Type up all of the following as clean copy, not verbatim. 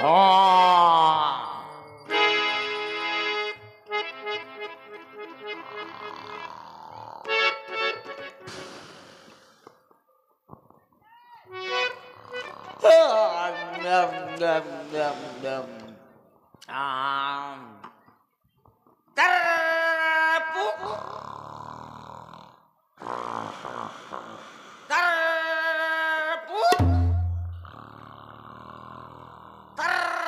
हाँ dum dum dum dum terpuk terpuk terpuk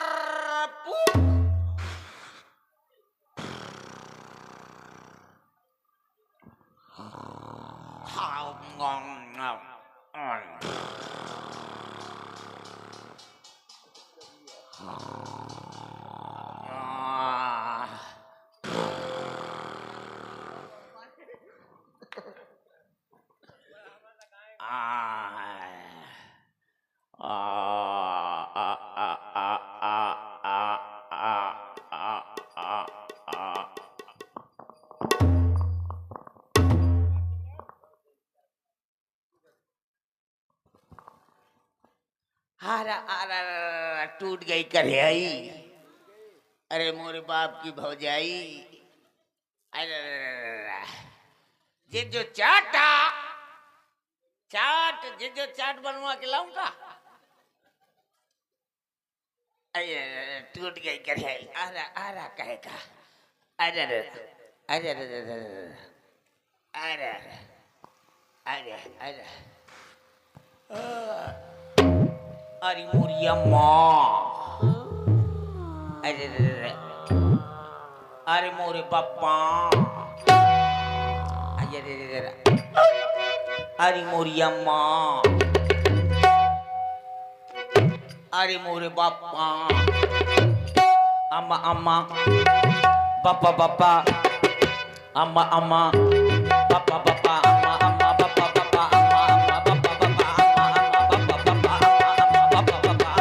टूट गई कढ़ाई। अरे मोरे बाप की भौजाई। अरे ये जो चाटा चाट ये जो चाट बनवा के लाऊंगा। अरे टूट गई कढ़ाई। अरे अरे कहेगा। अरे अरे अरे अरे अरे अरे अरे अरे मोरी अम्मा। अरे अरे मोरे पापा। अरे मोरी अम्मा। अरे मोरे पापा। अम्मा अम्मा पापा पापा अम्मा अम्मा पापा पापा अम्मा अम्मा पापा पापा अम्मा अम्मा पापा पापा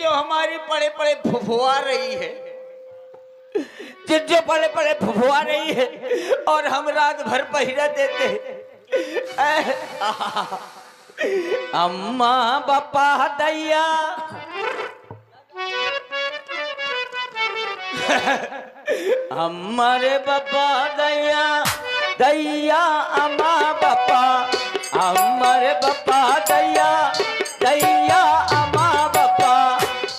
जो हमारी पड़े पड़े फुफुआ रही है, जो पड़े पड़े फुफुआ रही है और हम रात भर पहिरा देते अम्मा बापा दैया। हमारे बापा दैया दैया अम्मा बापा। हमारे बापा दैया दैया अम्मा बापा।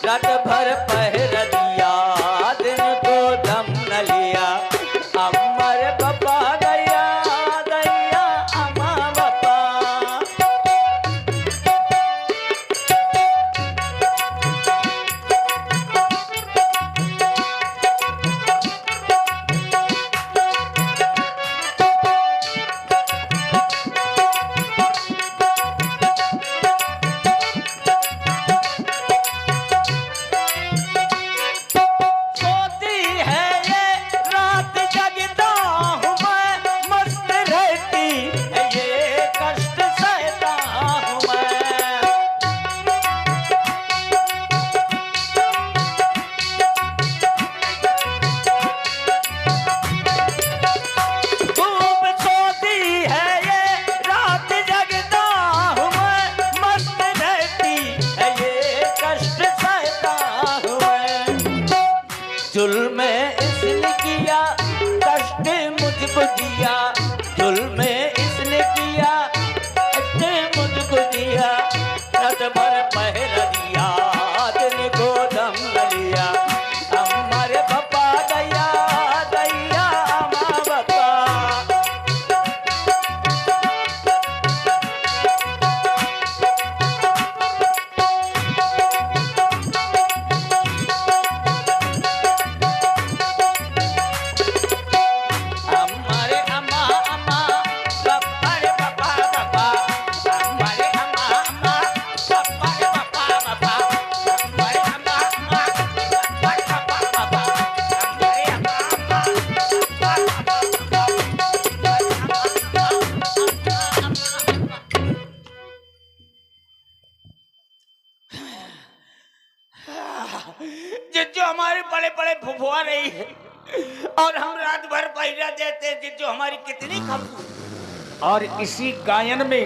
रात भर पहर दिया दिन को दम न लिया। हमारे बापा दैया दैया अम्मा बापा। जुल्म इसने किया कष्ट मुझको दिया। जुल्म इसने किया कष्ट मुझको दिया। रात भर पहर दिया दिन को दम न लिया। हमारे पापा दैया दैया अम्मा बापा। जो हमारे बड़े बड़े फुफुआ रही है और हम रात भर पहिरा देते जिज्जो हमारी कितनी खूबसूरत। और इसी गायन में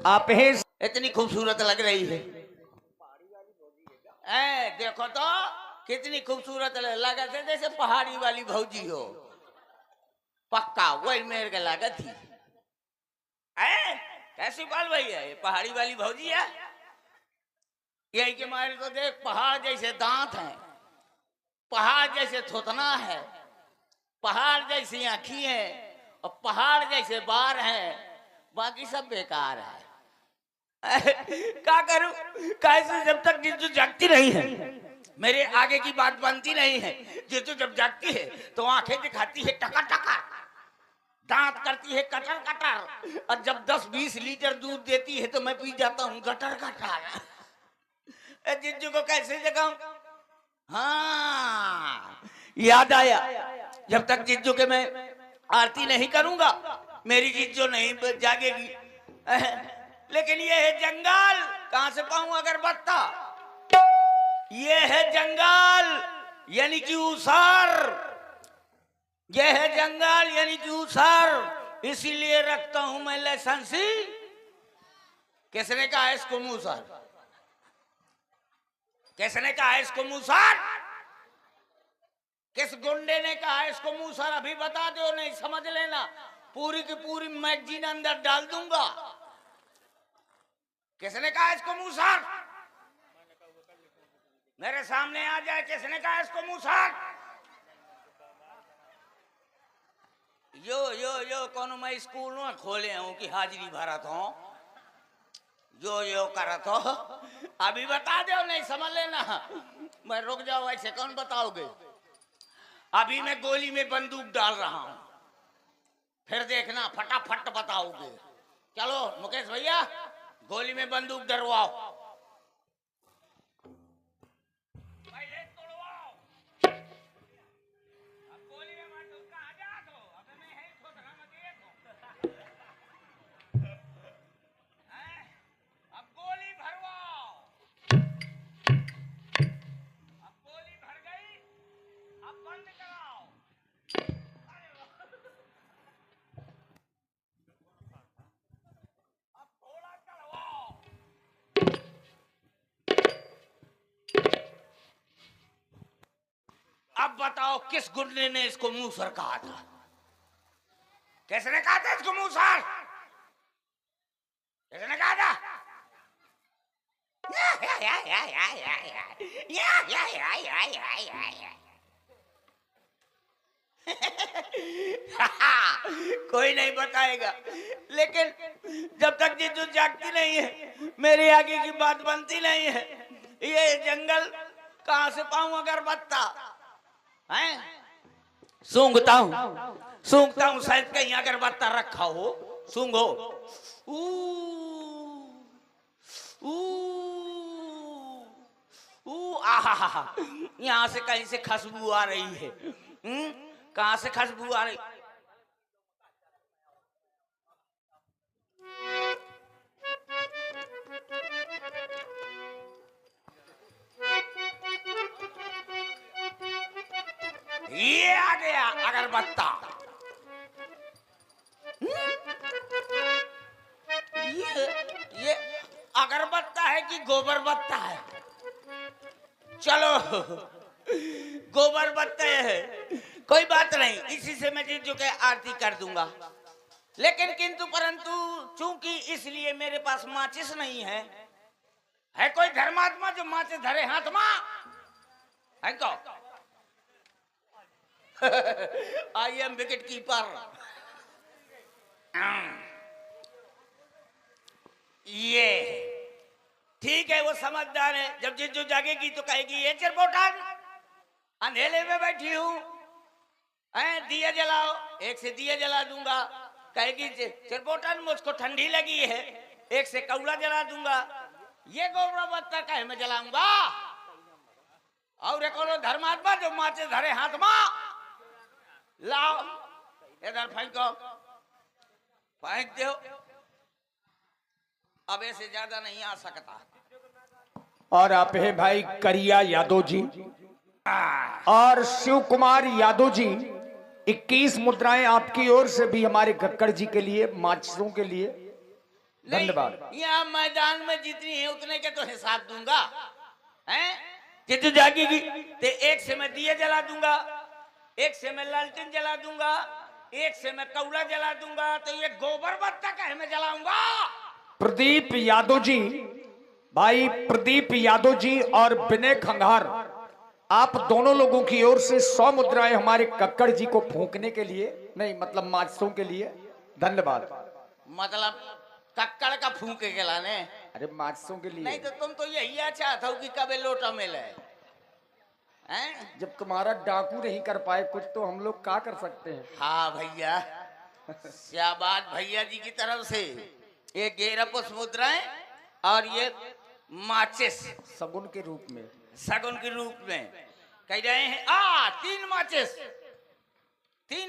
आप इतनी खूबसूरत लग रही है। देखो तो कितनी खूबसूरत लगा थे, जैसे पहाड़ी वाली भौजी हो। पक्का वही मेरे को लगा थी। कैसी बाल भाई है ये पहाड़ी वाली भौजी है। यही के मारे तो देख, पहाड़ जैसे दांत हैं, पहाड़ जैसे थुथना है, पहाड़ जैसी आंखी है और पहाड़ जैसे बार है, बाकी सब बेकार है। क्या करूं, कैसे जब तक जिज्जू जागती नहीं है मेरे आगे की बात बनती नहीं है। जिज्जू जब जागती है तो आंखें दिखाती है टका टका, दांत करती है कटर कटर, और जब 10-20 लीटर दूध देती है तो मैं पी जाता हूँ गटर गटर। जिज्जू को कैसे जगाऊं? हाँ याद आया, जब तक जिज्जू के मैं आरती नहीं करूंगा मेरी जिज्जू नहीं जागेगी। लेकिन ये है जंगल, कहां से पाऊं अगरबत्ता? ये है जंगल यानी कि ऊसर, ये है जंगल यानी कि ऊसर, इसीलिए रखता हूं मैं लाइसेंसी। किसने कहा इसको मूसर? किसने कहा इसको मूसर? किस गुंडे ने कहा इसको मूसर? अभी बता दो, नहीं समझ लेना पूरी की पूरी मैगजीन अंदर डाल दूंगा। किसने कहा इसको मूसर? मेरे सामने आ जाए, किसने कहा इसको मूसर? यो यो यो कौन मैं स्कूल में खोले हूँ कि हाजिरी भरत हो, यो करत हो। अभी बता दो, नहीं समझ लेना। मैं रुक जाओ, ऐसे कौन बताओगे? अभी मैं गोली में बंदूक डाल रहा हूं, फिर देखना फटाफट बताओगे। चलो मुकेश भैया, गोली में बंदूक डरवाओ। अब बताओ किस गुंडे ने इसको मूसर कहा था? किसने कहा था इसको मूसर? किसने कहा था? कोई नहीं बताएगा, लेकिन जब तक जिज्जू जागती नहीं है मेरी आगे की बात बनती नहीं है। ये जंगल कहां से पाऊं अगरबत्ता? सूंघता हूं, शायद कहीं अगरबत्ता रखा हो, सूंघो। आहा, यहाँ से कहीं से खुशबू आ रही है। कहां से खुशबू आ रही? ये आ गया अगरबत्ता। ये अगरबत्ता है कि गोबर बत्ता है? चलो गोबर बत्ते है, कोई बात नहीं, इसी से मैं जिज्जू के आरती कर दूंगा। लेकिन किंतु परंतु चूंकि इसलिए मेरे पास माचिस नहीं है। है कोई धर्मात्मा जो माचिस धरे हाथ में? है को? I am wicket keeper. ये ठीक है, वो समझदार है। जब जिज्जू जागेगी तो कहेगी ये चिरपोटन अंधेले में बैठी हूं, दिया जलाओ। एक से दिया जला दूंगा, कहेगी चिरपोटन मुझको ठंडी लगी है, एक से कौड़ा जला दूंगा। ये गोबरा बत्ता कहे मैं जलाऊंगा? और एक और धर्मात्मा जो माचे धरे हाथ में, लाओ इधर फेंको, फेंक दो। अब ऐसे ज्यादा नहीं आ सकता। और आप है भाई करिया यादव जी, और शिव कुमार यादव जी 21 मुद्राएं आपकी ओर से भी हमारे कक्कड़ जी के लिए, माचिसों के लिए धन्यवाद। यहाँ मैदान में जितनी है उतने के तो हिसाब दूंगा, हैं? जितनी जागेगी तो एक से मैं दिए जला दूंगा, एक से मैं लालटेन जला दूंगा, एक से मैं कौड़ा जला दूंगा, तो ये गोबर बत्ता कहे मैं जलाऊंगा। प्रदीप यादव जी, भाई प्रदीप यादव जी और विनय खंगार, आप दोनों लोगों की ओर से 100 मुद्राएं हमारे कक्कड़ जी को फूंकने के लिए, नहीं मतलब माचिसों के लिए धन्यवाद। मतलब कक्कड़ का फूंके के लाने? अरे माचिसों के लिए नहीं तो तुम तो यही चाहते हो कि कबे लोटा मिले, हैं? जब तुम्हारा डाकू नहीं कर पाए कुछ तो हम लोग क्या कर सकते हैं। हाँ भैया, शाबाश भैया जी की तरफ से ये 11 पुष्प मुद्राएं और ये माचिस सगुन के रूप में, सगुन के रूप में कह रहे हैं। 3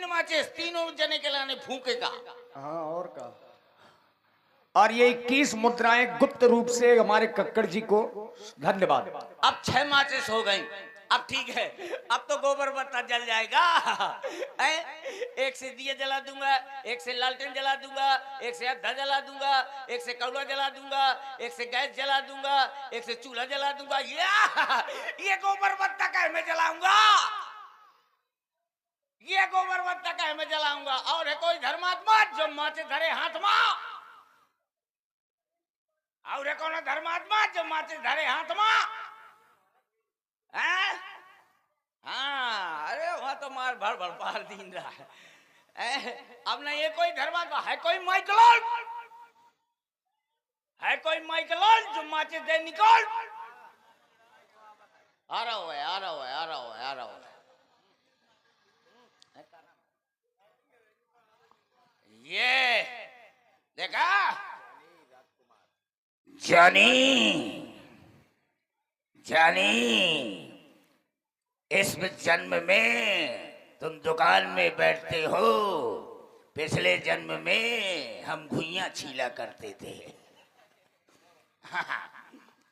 माचिस तीनों जने के लाने फूकेगा। हाँ और का। और ये 21 मुद्राएं गुप्त रूप से हमारे कक्कड़ जी को धन्यवाद। अब 6 माचिस हो गई, अब ठीक है, अब तो गोबर बत्ता जल जाएगा। एक से दिए जला दूंगा, एक से लालटेन जला दूंगा, एक से अद्धा जला दूंगा, एक से कौड़ा जला दूंगा, एक से गैस जला दूंगा, एक से चूल्हा जला दूंगा। ये गोबर बत्ता कहे मैं जलाऊंगा, ये गोबर बत्ता कहे मैं जलाऊंगा। और है कोई धर्मात्मा जो माचे धरे हाथ में, और है कौन धर्मात्मा जो माचे धरे हाथ में? हाँ, अरे वहां तो मार भर भर पार दिन रहा है। अब ना ये कोई धर्मात्मा है, कोई माइकलोल है, कोई माइकलोल जो माचे दे निकल। आ रहा हुआ है, आ रहा हुआ है, आ रहा हुआ है, आ रहा हुआ है। ये देखा जानी जानी, इस जन्म में तुम दुकान में बैठते हो, पिछले जन्म में हम घुइयां छीला करते थे।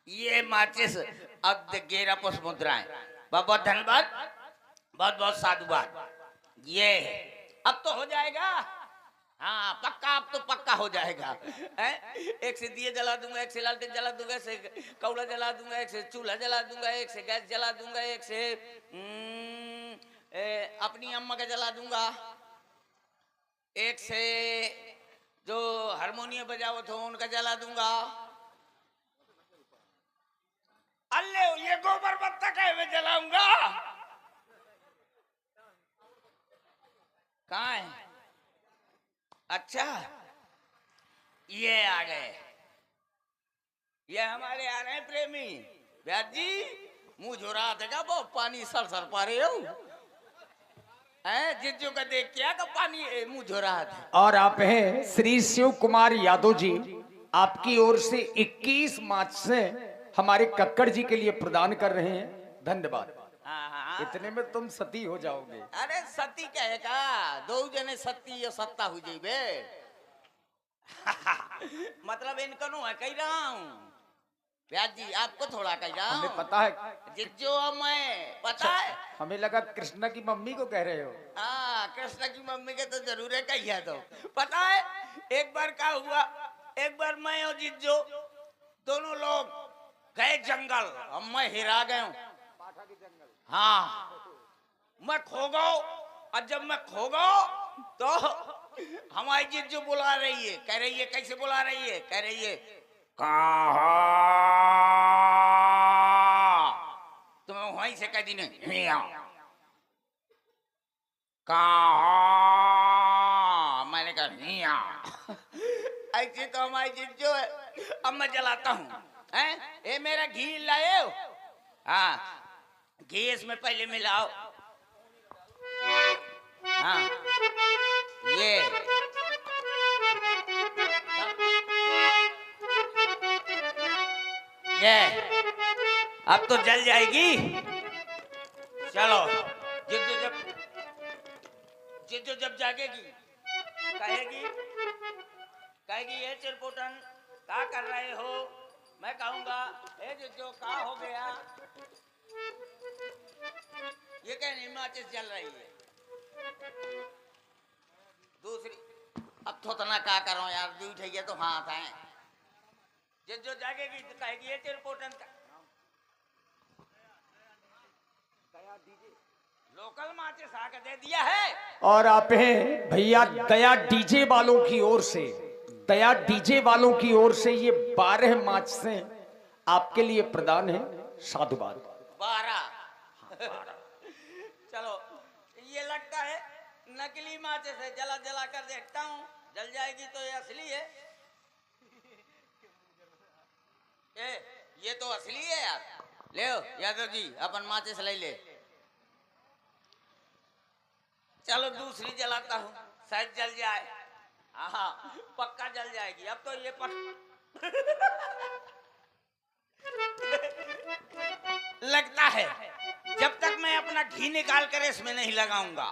ये माचिस अब 11 पुष्प मुद्राएं, बहुत बहुत धन्यवाद, बहुत बहुत साधुवाद। ये अब तो हो जाएगा, हाँ पक्का, अब तो पक्का हो जाएगा। एक से दिए जला दूंगा, एक से लालटेन जला दूंगा, एक से कौड़ा जला दूंगा, एक से चूल्हा जला दूंगा, एक से गैस जला दूंगा, एक से अपनी अम्मा का जला दूंगा, एक से जो हारमोनियम बजाओ थे उनका जला दूंगा। अल्ले ये गोबर बत्ता कहे मैं जलाऊंगा। कहाँ है? अच्छा ये आ गए, ये हमारे आ रहे हैं प्रेमी। व्यास जी मुंह झुरा देगा, वो पानी सर सर पा रहे हो, जिज्जू का देख क्या का पानी मुंह झुरा थे। और आप हैं श्री शिव कुमार यादव जी, आपकी ओर से 21 मार्च से हमारे कक्कड़ जी के लिए प्रदान कर रहे हैं, धन्यवाद। हाँ। इतने में तुम सती हो जाओगे। अरे सती कहेगा, 2 जने सती या सत्ता हो जाइबे। मतलब इनको नो है कह रहा हूँ व्यास जी, आपको थोड़ा कह रहा हूँ। हमें पता है जिज्जो मैं पता है, हमें लगा कृष्णा की मम्मी को कह रहे हो। हाँ कृष्णा की मम्मी के तो जरूर है कहिया तो। पता है एक बार क्या हुआ, एक बार मैं और जिज्जो दोनों लोग गए जंगल, अब मैं हिरा गया हूँ। हाँ मैं खो गया, और जब मैं खो गया तो हमारी जिज्जू बुला रही है, कह रही है कैसे बुला रही है, कह रही है कहाँ, तुम्हें वहीं से कह दी नहीं कहाँ, मैंने कहा नहीं ऐसे तो हमारी जिज्जू है। अब मैं जलाता हूँ, हैं ये मेरा घी लाए हो, हाँ घी इसमें पहले मिलाओ, हाँ ये अब तो जल जाएगी। चलो जिज्जू जब जागेगी कहेगी ये चिरपोटन क्या कर रहे हो, मैं कहूंगा ए जिज्जू क्या हो गया, ये क्या नहीं माचिस जल रही है। दूसरी अब थोतना क्या करो यार, दी उठेगी तो हाथ है जो जागेगी तो कहेगी ये तेरे पोटन का लोकल माचिस आके दे दिया है। और आप हैं भैया दया डीजे वालों की ओर से, दया डीजे वालों की ओर से ये 12 माचिसें आपके लिए प्रदान है। साधुवाद। 12 चलो ये लगता है नकली माचिस है, जला जला कर देखता हूँ, जल जाएगी तो ये असली है। ये तो असली है यार। ले यादव जी अपन माचिस ले ले। चलो दूसरी जलाता हूँ, शायद जल जाए। हाँ पक्का जल जाएगी अब तो ये लगता है जब तक मैं अपना घी निकाल कर इसमें नहीं लगाऊंगा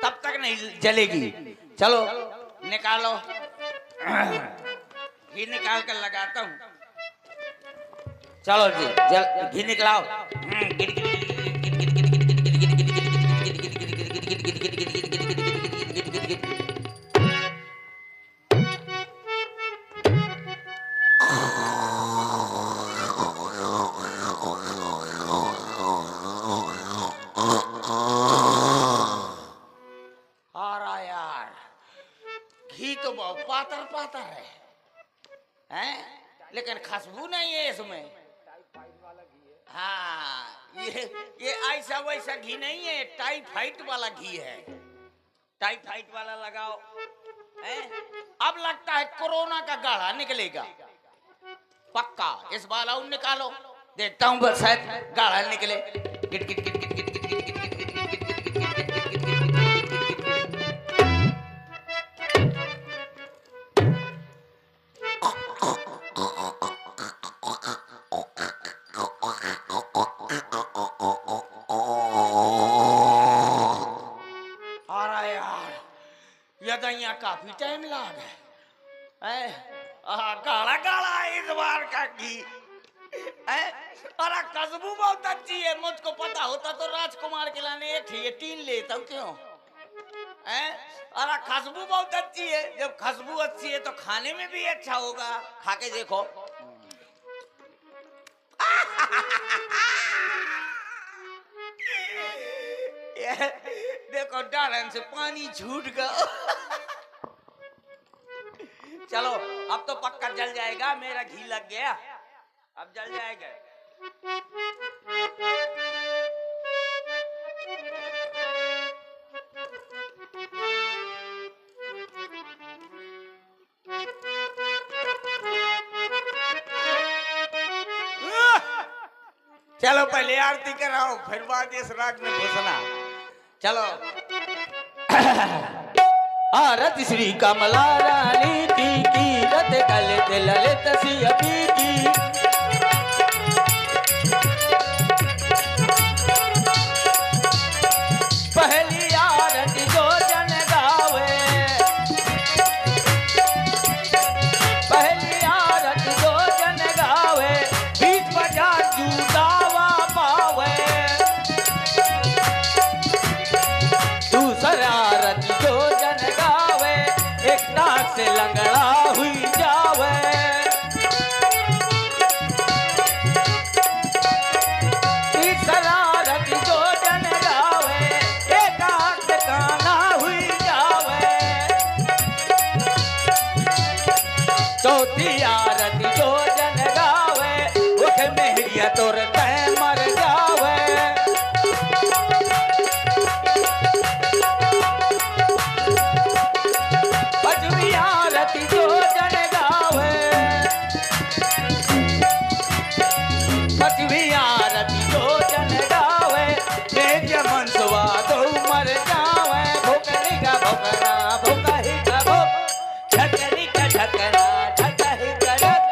तब तक नहीं जलेगी। चलो निकालो, घी निकाल कर लगाता हूँ। चलो जी घी निकलाओ। पातर पातर है लेकिन खुशबू नहीं है इसमें। हाँ ये ऐसा वैसा घी नहीं है, टाइफाइड वाला घी है। टाइफाइड वाला लगाओ है। अब लगता है कोरोना का गाढ़ा निकलेगा पक्का। इस बार और निकालो, देखता हूँ बस शायद गाढ़ा निकले। गिट गिट गिट गिट गिट गिट गिट गिट गिट गिट गिट गिट गिट गिट गिट गिट। काफी टाइम लगा है। काला काला इस बार का घी है। अरे खुशबू बहुत अच्छी है, मुझको पता होता तो राजकुमार के लाने एक टीन लेता हूँ क्यों है। अरे खुशबू बहुत अच्छी है, जब खुशबू अच्छी है तो खाने में भी अच्छा होगा। खा के देखो। देखो डालन से पानी छूट गया। चलो अब तो पक्का जल जाएगा, मेरा घी लग गया, अब जल जाएगा। चलो पहले आरती कराओ फिर बाद इस राग में घुसना। चलो आरती श्री कमला रानी की रत कलित ललित सियपी की। पहली आरती जो जन गावे, पहली आरती जो जन गावे, बीच बाजार जूदावा पावे। दूसरा आरती जो जन गावे, एक नाक से लंगड़ा हुई जावे। तीसरा आरती जो जन गावे, एक आंख से काना हुई जावे। चौथी आरती जो जन गावे, उठ मेहरिया तोर तय मर जावे। पांचवी आरती जो जन गावे, पांचवी आरती जो जन गावे, मेरे मनसवा दो मर जावे। भोकनी का भोकना भोका ही का भोक, झकनी का झकना झका ही का झक,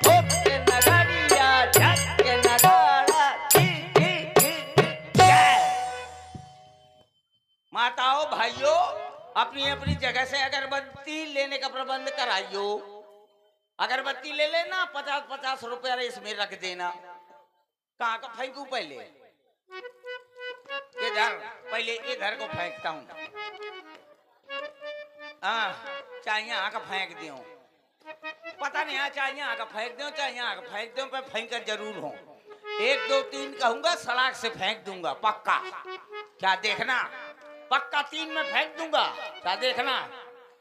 भोक के नगरिया झक के नगाड़ा जय। माताओं भाइयों अपनी अपनी जगह से अगरबत्ती लेने का प्रबंध कराइयो। अगरबत्ती ले लेना, 50-50 रुपया इसमें रख देना। कहाँ का फेंकू पहले इधर पहले इधर को फेंकता हूँ। चाहे यहाँ का फेंक दियो, पता नहीं है चाहे यहाँ का फेंक दो चाहे यहाँ का फेंक दो, पर फेंक कर जरूर हो। 1 2 3 कहूंगा, सड़क से फेंक दूंगा पक्का, क्या देखना? पक्का 3 में फेंक दूंगा, क्या देखना?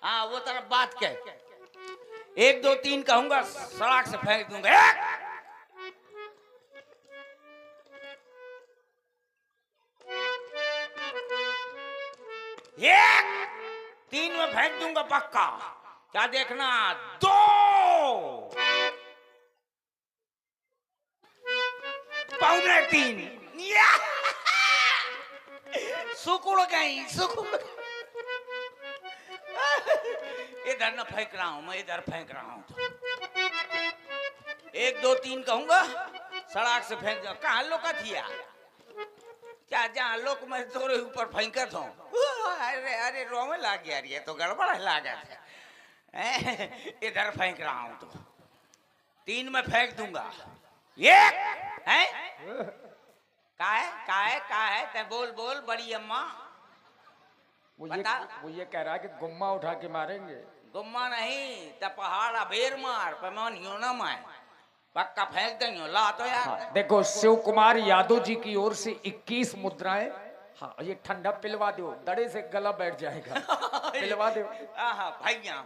हाँ वो तरफ बात कह। 1 2 3 कहूंगा, सड़क से फेंक दूंगा। 3 में फेंक दूंगा पक्का, क्या देखना? 2 पौने 3 सुकुड़ गई, सुकुड़। इधर न फेंक रहा हूं मैं, इधर फेंक रहा हूं। 1 2 3 कहूंगा, सड़क से फेंक दूंगा। कहाँ लोका थिया? क्या जहाँ लोग मैं तोरे ऊपर फेंकत हूँ? अरे अरे रोमे लाग गया, ये तो गड़बड़ है लागत है। इधर फेंक रहा हूँ तो 3 में फेंक दूंगा। ये है का है ते बोल बोल बड़ी अम्मा। वो ये कह रहा है कि गुम्मा उठा के मारेंगे। गुम्मा नहीं तो पहाड़ अबेर मार पैमान ना मैं पक्का फेंक देंगे। ला तो यार। हाँ, देखो शिव कुमार यादव जी की ओर से 21 मुद्राएं। हाँ ये ठंडा पिलवा दो, दड़े से गला बैठ जाएगा। पिलवा दो। भैया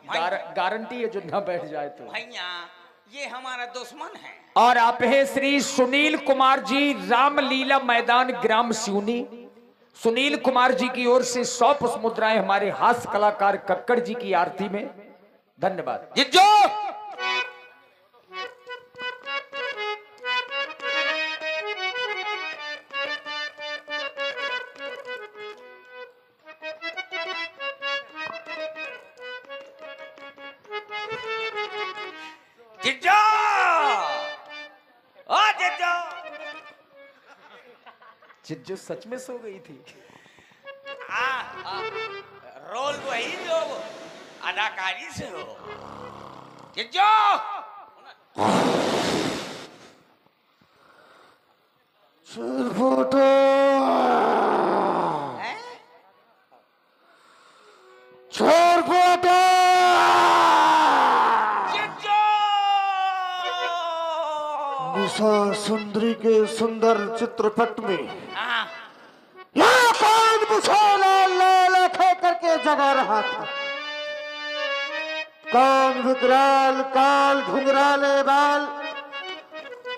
गारंटी है जो ना बैठ जाए तो। भैया ये हमारा दुश्मन है। और आप है श्री सुनील कुमार जी, रामलीला मैदान ग्राम सिवनी। सुनील कुमार जी की ओर से 100 पुष्प मुद्राएं हमारे हास्य कलाकार कक्कड़ जी की आरती में। धन्यवाद। जिज्जो जिज्जो ओ जिज्जो। जिज्जो सच में सो गई थी। रोल वही जो अदाकारी से हो। जिज्जो फोटो छोर फोटो निशा सुंदरी के सुंदर चित्रपट में यहाँ कान बुझाला लाला खे करके जगा रहा था। कान विकराल काल घुंघराले बाल,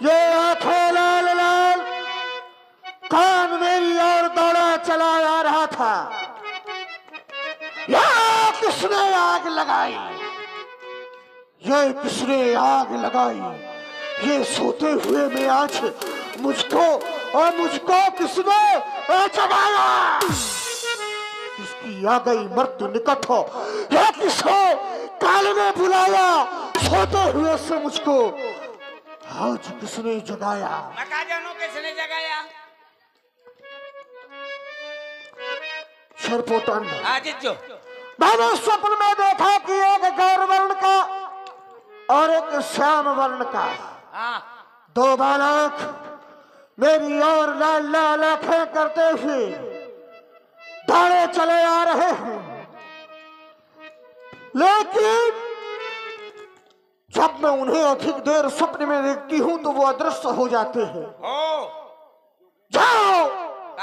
ये आंखें लाल लाल, कान मेरी ओर दौड़ा चला आ रहा था। यहाँ किसने आग लगाई? ये किसने आग लगाई? ये सोते हुए में आज मुझको और मुझको किसने जगाया? इसकी आ गई मृत्यु निकट हो। यह किसको काल ने बुलाया? सोते हुए से मुझको आज किसने जगाया? मैं कहा जानू किसने जगाया? सरपोटन। जिज्जो मैंने स्वप्न में देखा कि एक गौर वर्ण का और एक श्याम वर्ण का दो बालक मेरी ओर लाल लाल आंखें करते हुए दौड़े चले आ रहे हैं। लेकिन जब मैं उन्हें अधिक देर स्वप्न में देखती हूँ तो वो अदृश्य हो जाते हैं। जाओ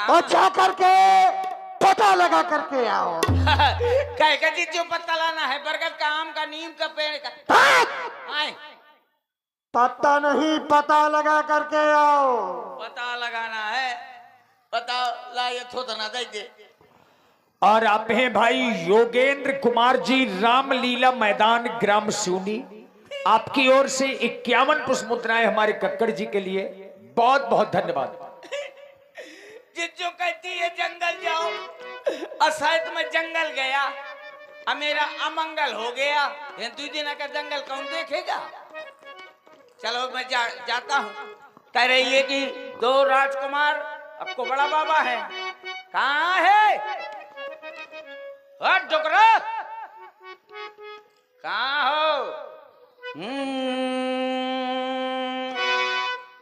और जाकर के पता लगा करके आओ। कह का जिज्जो पता लाना है? बरगद का, आम का, नीम का पेड़ का। आए पता नहीं, पता लगा करके आओ। पता लगाना है, पता लाए तो ना दे। और आप हैं भाई योगेंद्र कुमार जी, रामलीला मैदान ग्राम सिवनी। आपकी ओर से 51 पुष्प मुद्राएं हमारे कक्कड़ जी के लिए। बहुत बहुत धन्यवाद। जिज्जो कहती है जंगल जाओ, असैत में जंगल गया, अब मेरा अमंगल हो गया। तू दिन का जंगल कौन देखेगा? चलो मैं जाता हूँ। कह रही है कि 2 राजकुमार आपको बड़ा बाबा है। कहाँ है डुकरा? कहाँ हो?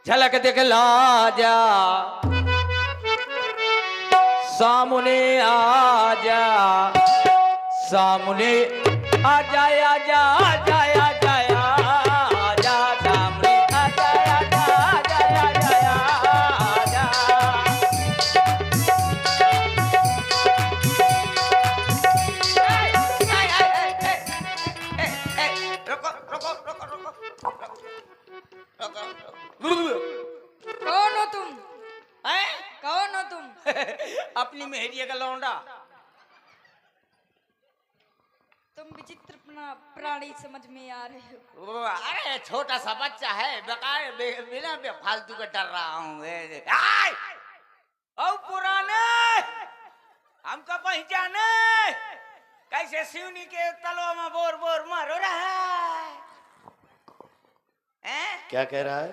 झलक दिखला जा। सामने आजा, सामने आजा आजा आजा आजा आजा, सामने आजा आजा आजा आजा रुको रुको रुको रुको रुको। कौन हो तुम? हैं? कौन हो तुम? अपनी मेहरिया का लौंडा। तुम विचित्र प्राणी समझ में आ रहे हो। अरे छोटा सा बच्चा है, बेकार बिना फालतू का डर रहा हूँ। ओ पुराने, हमको पहचाने, कैसे सिवनी के तलवा में बोर बोर मारो रहा है? क्या कह रहा है?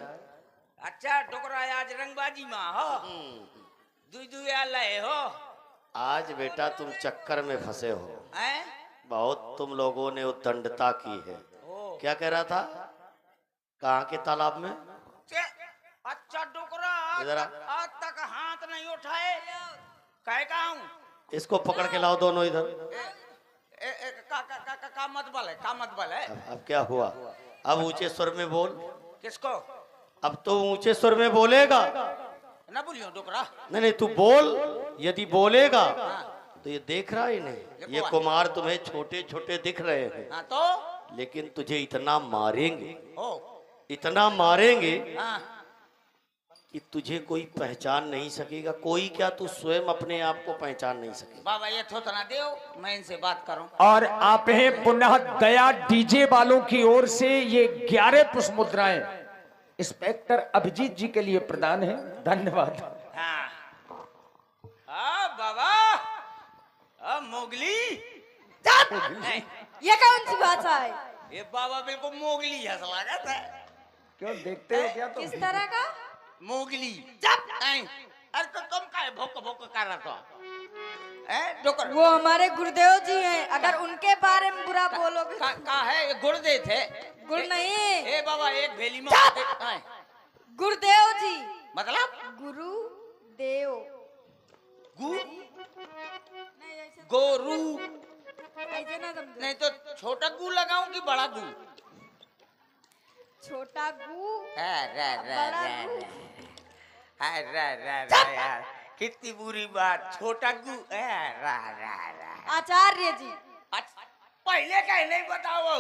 अच्छा टुकड़ा आज रंगबाजी में हो, दुई आए हो। आज बेटा तुम चक्कर में फंसे हो, हैं? बहुत तुम लोगों ने उद्दंडता की है। क्या कह रहा था? कहाँ के तालाब में? अच्छा टुकड़ा इधर आ। आज तक हाथ नहीं उठाए, कह का हूँ? इसको पकड़ के लाओ दोनों इधर। का मतबल है, का मतबल है? अब क्या हुआ? अब ऊंचे स्वर में बोल। किसको? अब तो ऊंचे स्वर में बोलेगा। ना बोलियो टुकड़ा। नहीं तू बोल, यदि बोलेगा तो ये देख रहा है नहीं, ये कुमार तुम्हें छोटे छोटे दिख रहे हैं। हाँ तो लेकिन तुझे इतना मारेंगे, हो, इतना मारेंगे हाँ। कि तुझे कोई पहचान नहीं सकेगा। कोई क्या, तू स्वयं अपने आप को पहचान नहीं सकेगा। बाबा ये थोतना दो, मैं इनसे बात करूं। और आप हैं पुनः दया डीजे वालों की ओर से ये 11 पुष्प मुद्राएं इंस्पेक्टर अभिजीत जी के लिए प्रदान है। धन्यवाद। हाँ बाबा, मोगली। नहीं, ये कौन सी भाषा है? ये बाबा बिल्कुल मोगली हंस लगा था। क्यों देखते हो क्या तुम? किस तरह का? मोगली। नहीं, अरे तो तुम का भोक भोक कर रहा था? डोकर वो हमारे गुरुदेव जी हैं, अगर उनके बारे में बुरा बोलोगे। का है? ये गुरुदेव थे? गुरु नहीं, ए बाबा एक भेली में गुरुदेव जी। मतलब गुरु देव। गु नहीं ऐसे गोरू। ऐसे ना समझो। नहीं तो छोटा गु लगाऊं कि बड़ा गु? छोटा गु, रे बड़ा गु। यार कितनी बुरी बात। छोटा गु आचार्य जी। पहले कहीं नहीं बताओ,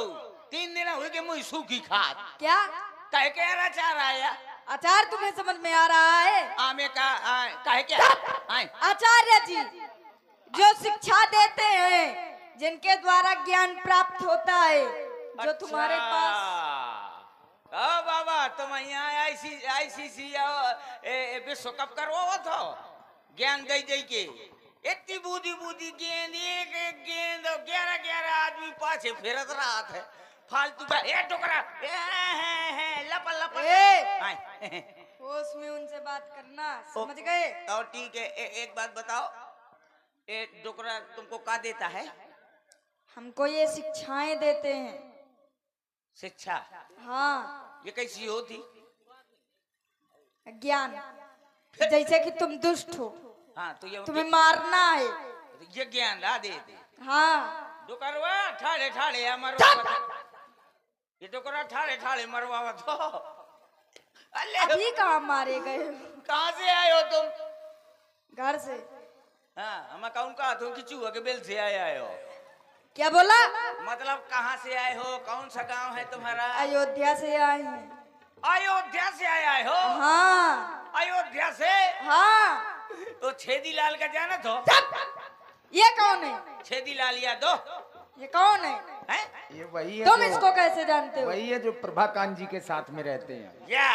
3 दिन हुए कि मुझे सूखी खात क्या कह के अचार आया। आचार्य तुम्हें समझ में आ रहा है? आमे का कहे क्या? आचार्य जी जो शिक्षा देते हैं, जिनके द्वारा ज्ञान प्राप्त होता है, जो तुम्हारे पास। ओ बाबा तुम यहाँ ICC विश्व कप करवा तो ज्ञान दे दे के इतनी बूदी बूदी गेंद, एक एक गेंद 11 आदमी पाछे फिरत रहा था फालतू का। ए टुकड़ा लपा लपा। होश में उनसे बात करना, समझ गए? और ठीक है, एक बात बताओ, ए टुकड़ा तुमको क्या देता है? हमको ये शिक्षाएं देते हैं। शिक्षा? हाँ। ये कैसी होती? ज्ञान। जैसे कि तुम दुष्ट हो, हाँ तो ये तुम्हें मारना है, ये ज्ञान ला दे दे। हाँ। डुकरवा ठाड़े ठाड़े मरवा, ये डुकरा ठाड़े ठाड़े मरवा तो। अल्ले अभी कहाँ मारे गए हो? कहाँ से आए हो तुम? घर से। हाँ हम कौन कहा तुम कि चूहा के बेल से आए हो? क्या बोला? मतलब कहाँ से आए हो? कौन सा गांव है तुम्हारा? अयोध्या से आए हैं। अयोध्या से आए हो? हाँ। अयोध्या से? हाँ। तो छेदीलाल का जाना तो? ये कौन है? छेदीलाल यादव। ये कौन है? हैं? ये वही है तुम जो- इसको कैसे जानते हो? वही है जो प्रभाकांत जी के साथ में रहते हैं। या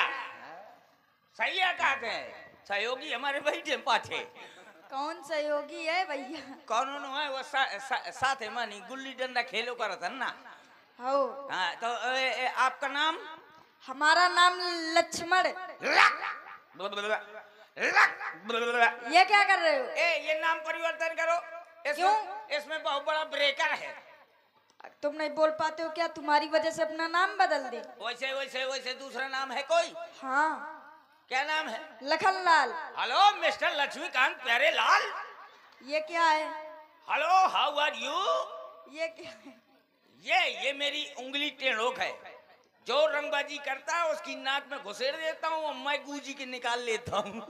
सही है, कहते हैं सहयोगी हमारे बैठे पाछे। कौन सहयोगी है भैया? कौन है वो? साथ है मानी गुल्ली डंडा खेलो कर था ना। हो। हाँ तो आपका नाम? हमारा नाम लक्ष्मण। ये क्या कर रहे हो? ये नाम परिवर्तन करो। क्यों? इसमें बहुत बड़ा ब्रेकर है। तुम नहीं बोल पाते हो क्या? तुम्हारी वजह से अपना नाम बदल दे। वैसे वैसे वैसे दूसरा नाम है कोई? हाँ। क्या नाम है? लखनलाल। हेलो मिस्टर लक्ष्मीकांत प्यारे लाल। ये क्या है? Hello, how are you? ये क्या है? ये मेरी उंगली टेढ़ोक है। जो रंगबाजी करता है उसकी नाक में घुसेड़ देता हूँ और मैं गूंजी के निकाल लेता हूँ।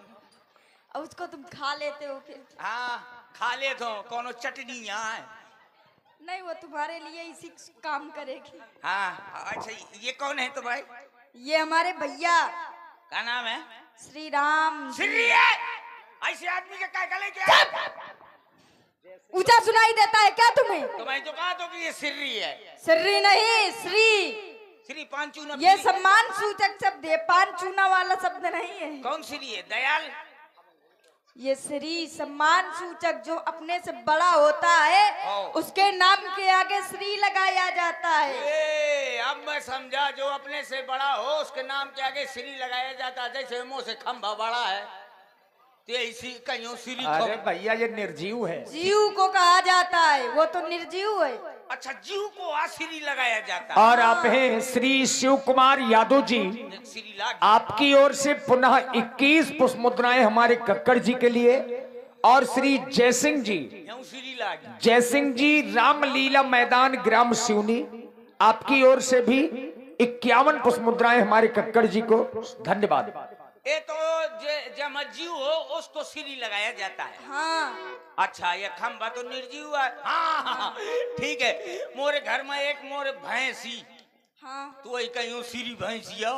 और उसको तुम खा लेते हो फिर? हाँ, खा लेता हूँ। कोनो चटनी यहाँ है? नहीं, वो तुम्हारे लिए इसी काम करेगी। हाँ, अच्छा ये कौन है तो भाई? ये हमारे भैया। क्या नाम है? श्री राम। श्री है? ऐसे आदमी के क्या गले क्या? ऊंचा सुनाई देता है क्या तुम्हें? तो मैं तो कहा तो कि ये सिर्री है। श्री नहीं, श्री। श्री पान चूना। ये सम्मान सूचक शब्द है, पान चूना वाला शब्द नहीं है। कौन श्री है? दयाल? ये श्री सम्मान सूचक, जो अपने से बड़ा होता है उसके नाम के आगे श्री लगाया जाता है। अब मैं समझा, जो अपने से बड़ा हो उसके नाम के आगे श्री लगाया जाता है। जैसे मुंह से खंभा बड़ा है तो इसी कहीं श्री। अरे भैया ये निर्जीव है। जीव को कहा जाता है, वो तो निर्जीव है। अच्छा, जीव को आश्री लगाया जाता है। और आप हैं श्री शिव कुमार यादव जी, श्री लाग। आपकी ओर से पुनः 21 पुष्प मुद्राएं हमारे कक्कड़ जी के लिए। और श्री जयसिंह जी, श्री लाग। जयसिंह जी रामलीला मैदान ग्राम सिवनी, आपकी ओर से भी 51 पुष्प मुद्राएं हमारे कक्कड़ जी को। धन्यवाद। ये तो जब जीव हो उसको श्री लगाया जाता है। हाँ। अच्छा, ये खंभा तो निर्जीव है। हाँ, ठीक है। मोरे घर में एक मोरे भैंसी। हाँ। तो वही कहीं श्री भैंसिया।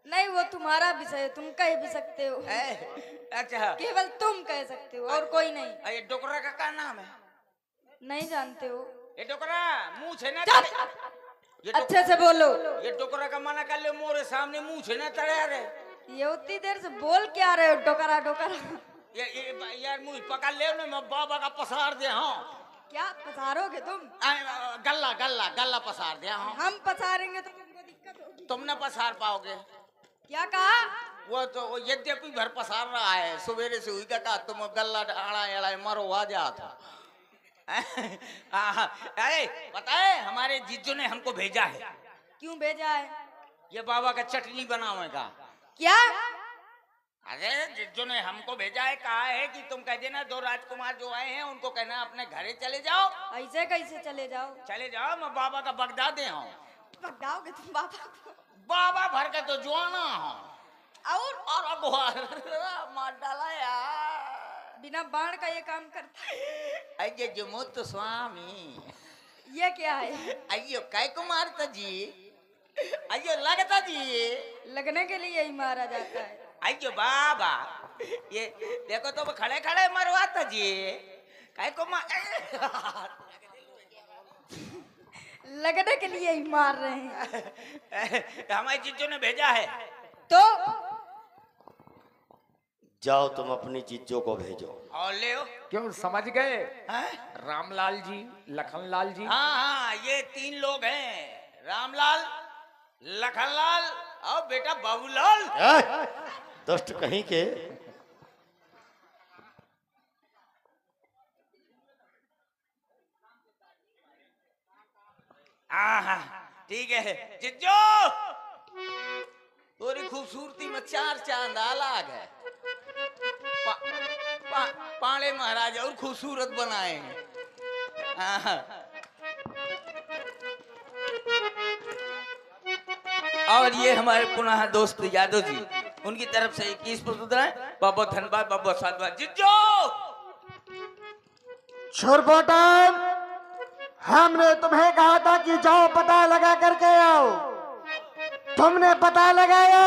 नहीं, वो तुम्हारा विषय है, तुम कह भी सकते हो। अच्छा, केवल तुम कह सकते हो और कोई नहीं। ये डोकरा का क्या नाम है? नहीं जानते हो? ये डोकरा मुंह से ना अच्छे से बोलो। ये डोकरा का मना कर ले, मोरे सामने मुंह से ना तड़े रे। ये उतनी देर से बोल क्या रहे हो? डोकरा डोकरा। ये यार मुंह पकड़ ले ना, मैं बाबा का पसार दे। हाँ, क्या पसारोगे तुम? गल्ला गल्ला गल्ला पसार दे। हाँ, हम पसारेंगे तो तुमको दिक्कत होगी। तुम न पसार पाओगे। क्या कहा? वो तो यद्यपि भर पसार रहा है, सवेरे से हुई का तुम गल्ला आड़ा एड़ा मरो आ जाता। पता है, हमारे जीजू ने हमको भेजा है। क्यों भेजा है? ये बाबा का चटनी बनावेगा। क्या? अरे जीजू ने हमको भेजा है, कहा है कि तुम कह देना 2 राजकुमार जो आए हैं उनको कहना अपने घरे चले जाओ। ऐसे कैसे चले जाओ? चले जाओ, मैं बाबा का बगदा दे हूँ। बगदाओगे तुम बाबा को? बाबा भर के तो जुआना हूँ। और अगुआर मार डाला यार। बिना बाण का ये काम करता है। अये जमुत स्वामी। ये क्या है? अयो काय को मारता जी? अयो लगता जी? लगने के लिए ही मारा जाता है। अयो बाबा, ये देखो तो खड़े खड़े मरवाता जी। काय को लगने के लिए ही मार रहे हैं। हमारे जीजू ने भेजा है। तो जाओ, तुम अपनी जीजो को भेजो। और ले हो। क्यों, समझ गए? रामलाल जी, लखनलाल जी। हाँ हाँ, ये 3 लोग हैं, रामलाल, लखनलाल और बेटा बाबूलाल। दुष्ट कहीं के। हाँ, ठीक है जिज्जो, तोरी खूबसूरती में 4 चांद अलग है। पाले महाराज और खूबसूरत बनाएंगे। और ये हमारे पुनः दोस्त यादव जी, उनकी तरफ से 21 पुस्तक है। बहुत धन्यवाद, बहुत साधुवाद। जिज्जो छोरपोटन, हमने तुम्हें कहा था कि जाओ पता लगा करके आओ। तुमने पता लगाया?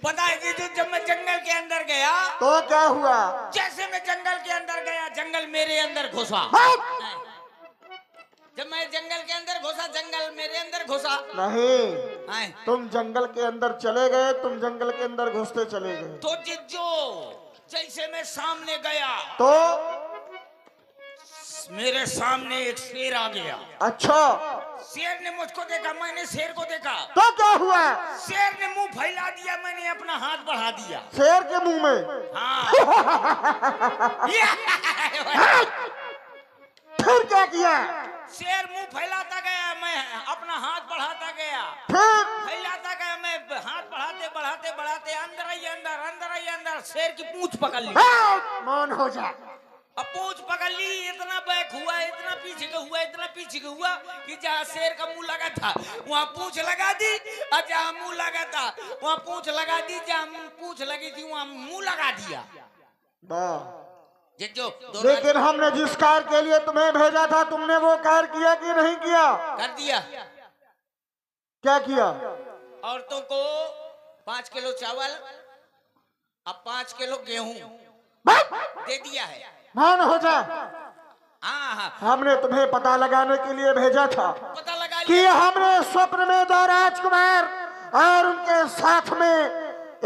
पता है जीजू, जब मैं जंगल के अंदर गया तो क्या हुआ? जैसे मैं जंगल के अंदर गया, जंगल मेरे अंदर घुसा। जब मैं जंगल के अंदर घुसा, जंगल मेरे अंदर घुसा। नहीं, तुम जंगल के अंदर चले गए, तुम जंगल के अंदर घुसते चले गए। तो जिज्जो, जैसे मैं सामने गया तो मेरे सामने एक शेर आ गया। अच्छा, शेर ने मुझको देखा, मैंने शेर को देखा। तो क्या हुआ? शेर ने मुंह फैला दिया, मैंने अपना हाथ बढ़ा दिया शेर के मुंह में। हाँ। फिर क्या किया? शेर मुंह फैलाता गया, मैं अपना हाथ बढ़ाता गया, फिर फैलाता गया, मैं हाथ बढ़ाते बढ़ाते बढ़ाते अंदर ही अंदर, अंदर ही अंदर शेर की पूंछ पकड़ ली। मौन हो जा। अब पूंछ पकड़ ली, इतना बैक हुआ, इतना पीछे का हुआ, इतना पीछे का हुआ कि जहाँ शेर का मुंह लगा था वहाँ पूंछ लगा दी, और जहाँ मुंह लगा था वहाँ पूंछ लगा दी, जहाँ पूंछ लगी थी वहाँ मुंह लगा दिया। जिज्जो लेकिन हमने जिस कार के लिए तुम्हें भेजा था, तुमने वो कार किया कि नहीं किया? कर दिया। क्या किया? औरतों को 5 किलो चावल अब 5 किलो गेहूं दे दिया है। मौन हो जा। हाँ, हमने तुम्हें पता लगाने के लिए भेजा था पता लगा कि लिया। हमने स्वप्न में 2 राजकुमार और उनके साथ में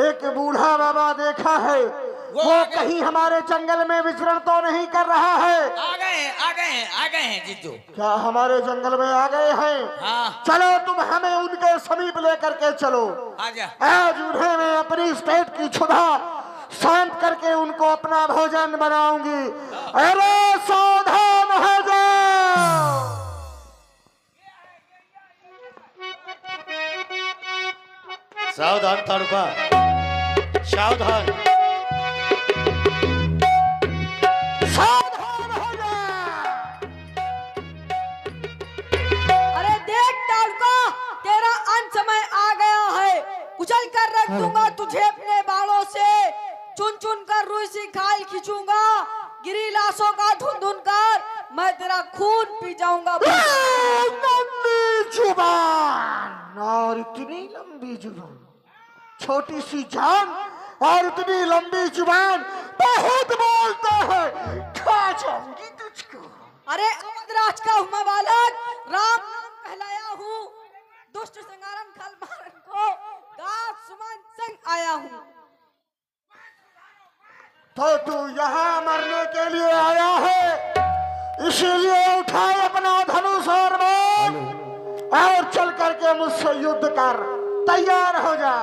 एक बूढ़ा बाबा देखा है। वो कहीं हमारे जंगल में विचरण तो नहीं कर रहा है? आ गए हैं, आ गए हैं, आ गए हैं जिज्जू। क्या हमारे जंगल में आ गए हैं? हाँ, चलो तुम हमें उनके समीप लेकर के चलो। आजा। आज उन्हें मैं अपनी स्टेट की क्षुधा शांत करके उनको अपना भोजन बनाऊंगी। अरे सावधान हो जाओ। सावधान ताड़ुका, सावधान। सावधान हो जा। अरे देख ताड़का, तेरा अंत समय आ गया है। उछल कर रख दूंगा तुझे अपने बालों से, चुन चुन कर रुई सी खाल खींचूंगा, गिरी लाशों का धुन धुन कर मैं तेरा खून पी जाऊंगा। लंबी जुबान और इतनी लंबी जुबान, छोटी सी जान और इतनी लंबी जुबान, बहुत बोलता है। खा जाऊंगी तुझको। अरे अवधराज का हूँ मैं बालक, राम नाम कहलाया हूँ, दुष्ट संगारन खल मारन को गात सुमन संग आया हूँ। तो तू यहाँ मरने के लिए आया है, इसीलिए उठाए अपना धनुष और बाण और चल करके मुझसे युद्ध कर। तैयार हो जा।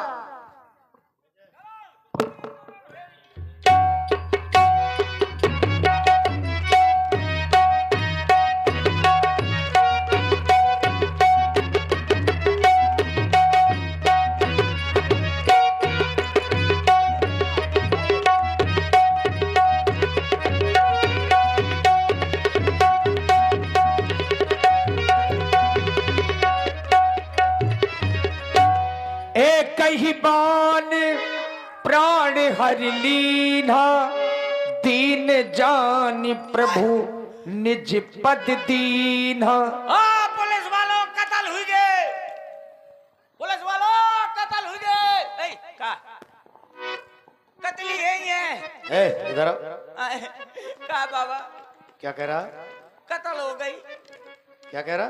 कही बान प्राण हर लीना, दीन जान प्रभु निज पद दीना। पुलिस वालों कत्ल हुई गए, पुलिस वालों कत्ल हुई गए। का कत्ली है इधर का बाबा? क्या कह रहा? कत्ल हो गई। क्या कह रहा?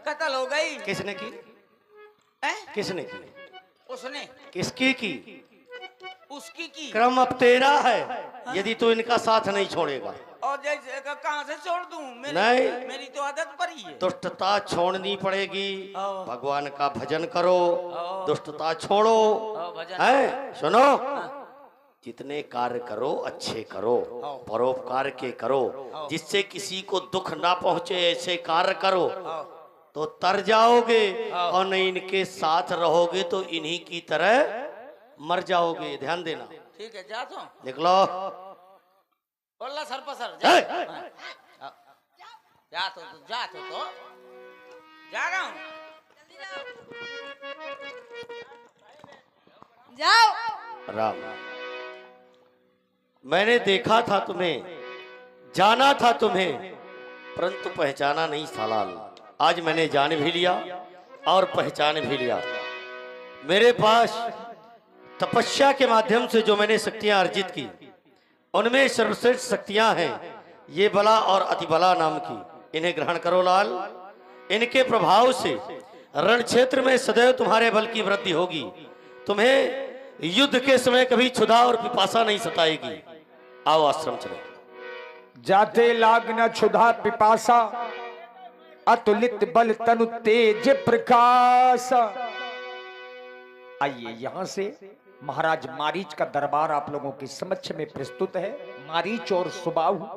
कत्ल हो गई। किसने की? किसने की? उसने। किसकी की? उसकी की। क्रम अब तेरा है, यदि तू इनका साथ नहीं छोड़ेगा। और जैसे कहाँ से छोड़ दूं? नहीं, मेरी तो आदत पड़ी है। दुष्टता छोड़नी पड़ेगी। भगवान का भजन करो, दुष्टता छोड़ो। है सुनो, जितने कार्य करो अच्छे करो, परोपकार के करो, जिससे किसी को दुख ना पहुंचे ऐसे कार्य करो तो तर जाओगे, और नहीं इनके साथ रहोगे तो इन्हीं की तरह मर जाओगे। ध्यान देना। ठीक है, जा तो निकलो। बोला सर पसर जा जा रहा हूँ। जाओ। राम, मैंने देखा था तुम्हें, जाना था तुम्हें, परंतु पहचाना नहीं सालाल। आज मैंने जान भी लिया और पहचान भी लिया। मेरे पास तपस्या के माध्यम से जो मैंने शक्तियां अर्जित की, उनमें सर्वश्रेष्ठ शक्तियां हैं ये बला और अतिबला नाम की। इन्हें ग्रहण करो लाल। इनके प्रभाव से रण क्षेत्र में सदैव तुम्हारे बल की वृद्धि होगी। तुम्हें युद्ध के समय कभी क्षुधा और पिपासा नहीं सताएगी। आओ आश्रम चलो। जाते लाग न क्षुधा पिपासा, अतुलित बल तनु तेज प्रकाश। आइए यहां से महाराज मारीच का दरबार आप लोगों के समक्ष में प्रस्तुत है। मारीच और सुबाहु